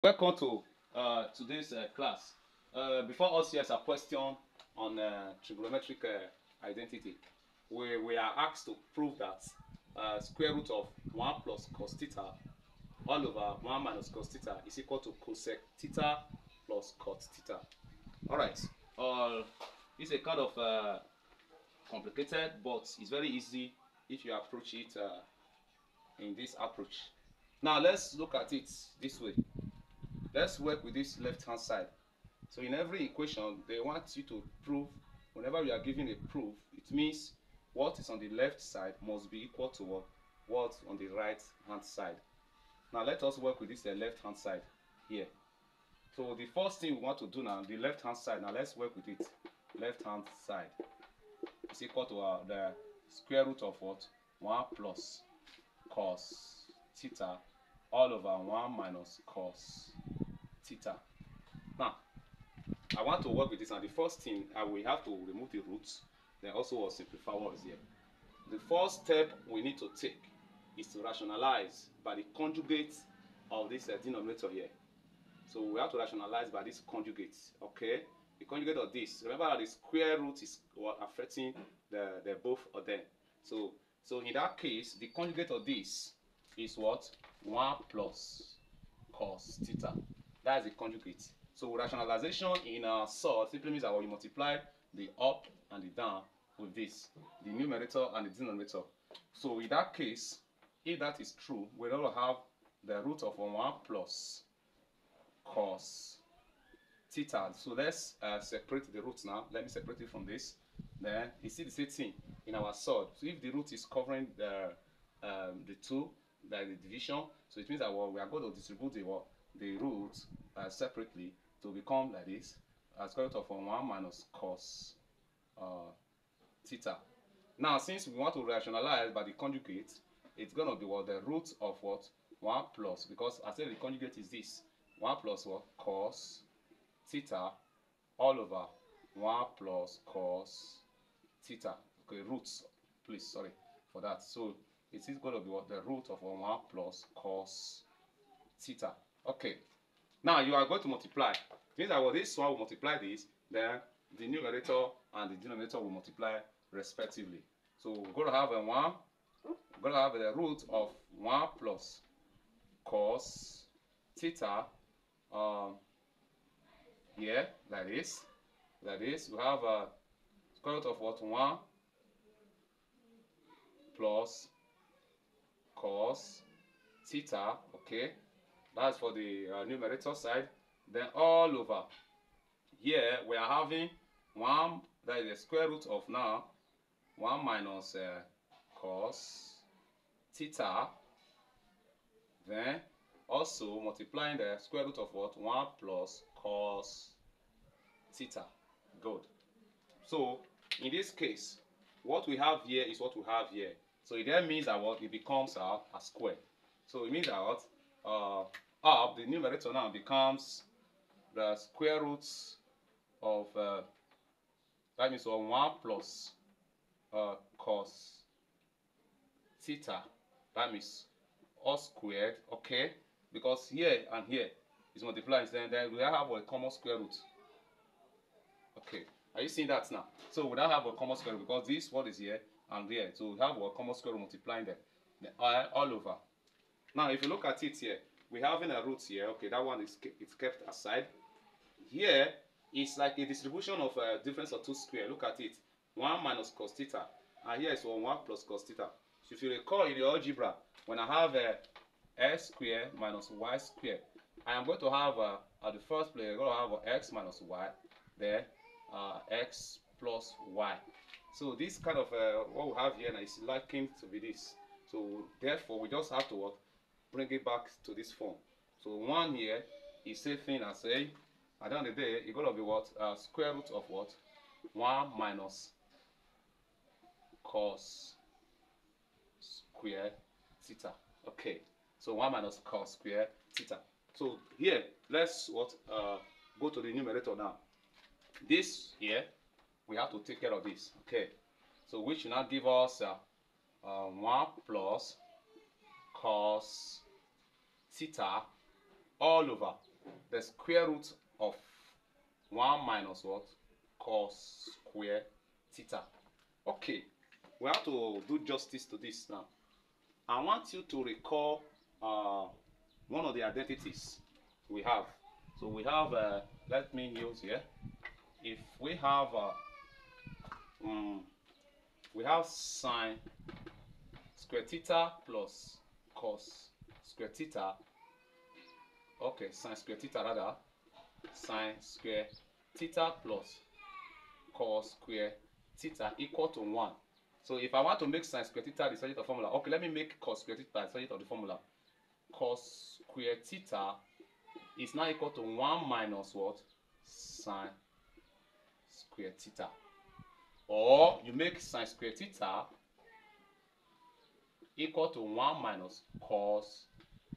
Welcome to today's class. Before us, here's a question on trigonometric identity. We are asked to prove that square root of 1 plus cos theta all over 1 minus cos theta is equal to cosec theta plus cot theta. Alright, it's a kind of complicated, but it's very easy if you approach it in this approach. Now let's look at it this way. Let's work with this left hand side. So in every equation, they want you to prove, whenever we are giving a proof, it means what is on the left side must be equal to what's on the right hand side. Now let us work with this left hand side here. So the first thing we want to do now, the left hand side, now let's work with it. Left hand side is equal to the square root of what? 1 plus cos theta all over 1 minus cos theta. Now, I want to work with this, and the first thing we have to remove the roots, then also simplify what is here. The first step we need to take is to rationalize by the conjugate of this denominator here. So we have to rationalize by this conjugate, okay? The conjugate of this. Remember that the square root is what affecting the both of them. So in that case, the conjugate of this is what? 1 plus cos theta. That is the conjugate. So rationalization in our sort simply means that we multiply the up and the down with this, the numerator and the denominator. So in that case, if that is true, we will have the root of 1 plus cos theta. So let's separate the roots now. Let me separate it from this. Then you see the same thing in our sort. So if the root is covering the two, like the division, so it means that we are going to distribute the roots separately to become like this, square root of 1 minus cos theta. Now, since we want to rationalize by the conjugate, it's going to be the root of what? 1 plus, because I said the conjugate is this, 1 plus what? Cos theta all over 1 plus cos theta. Okay, roots, please, sorry for that. So it is going to be the root of 1 plus cos theta. Okay. Now you are going to multiply. It means that this one will multiply this, then the numerator and the denominator will multiply respectively. So we're going to have a 1. We're going to have the root of 1 plus cos theta here, like this. Like this. We have a square root of what? 1 plus cos theta, okay, that's for the numerator side. Then all over here we are having 1, that is the square root of now 1 minus cos theta, then also multiplying the square root of what? 1 plus cos theta. Good. So in this case, what we have here is what we have here. So it then means that it becomes a square. So it means that the numerator now becomes the square root of that means 1 plus cos theta. That means all squared, okay? Because here and here is multiplying, then we have a common square root. Okay, are you seeing that now? So we don't have a common square root because this what is here and there. So we have a common square root multiplying them all over. Now if you look at it here, we having a root here. Okay, that one is kept aside. Here it's like a distribution of a difference of two square. Look at it, 1 minus cos theta, and here is 1 plus cos theta. So if you recall in the algebra, when I have x squared minus y squared, I am going to have at the first place I'm going to have x minus y, then x plus y. So this kind of what we have here now is liking to be this. So therefore we just have to bring it back to this form. So 1 here is same thing as at the end of the day it's going to be what? Square root of what? 1 minus cos square theta. Okay, so 1 minus cos square theta. So here let's go to the numerator now. This here we have to take care of this, okay? So which will now give us 1 plus cos theta all over the square root of 1 minus what? Cos square theta. Okay, we have to do justice to this now. I want you to recall one of the identities we have. So we have, let me use here. If we have sine square theta plus cos square theta. Okay, sine square theta rather. Sine square theta plus cos square theta equal to 1. So if I want to make sine square theta the subject of the formula, okay, let me make cos square theta the subject of the formula. Cos square theta is now equal to 1 minus what? Sine square theta. Or you make sine square theta equal to 1 minus cos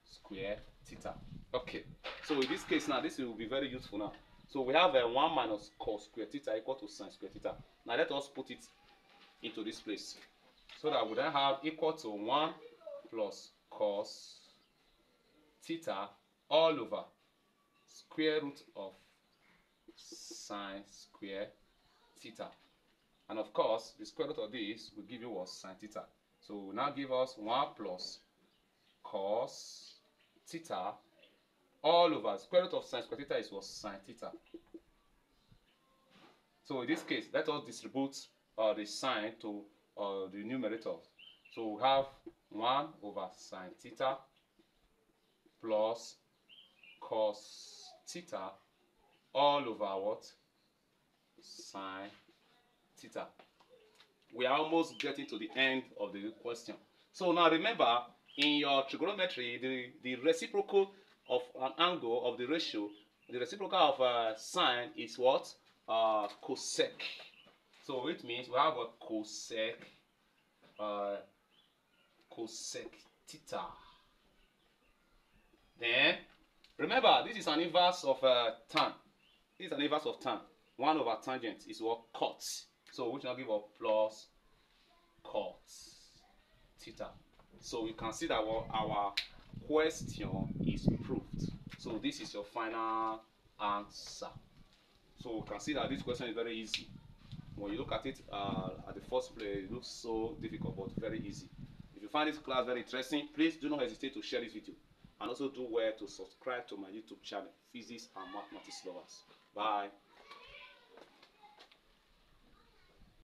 square theta. Okay, so in this case now, this will be very useful now. So we have 1 minus cos square theta equal to sine square theta. Now let us put it into this place. So that we then have equal to 1 plus cos theta all over square root of sine square theta. And of course, the square root of this will give you what? Sine theta. So will now give us 1 plus cos theta all over square root of sine square theta is what? Sine theta. So in this case, let us distribute the sine to the numerator. So we have 1 over sine theta plus cos theta all over what? Sine theta. We are almost getting to the end of the question. So now remember, in your trigonometry, the reciprocal of an angle of the ratio, the reciprocal of sine is what? Cosec. So it means we have a cosec theta. Then remember, this is an inverse of tan. This is an inverse of tan. 1 over tangent is what? Cot. So which now give us plus cot theta. So you can see that our question is proved. So this is your final answer. So you can see that this question is very easy. When you look at it at the first place, it looks so difficult, but very easy. If you find this class very interesting, please do not hesitate to share this video. And also do well to subscribe to my YouTube channel, Physics and Mathematics Lovers. Bye.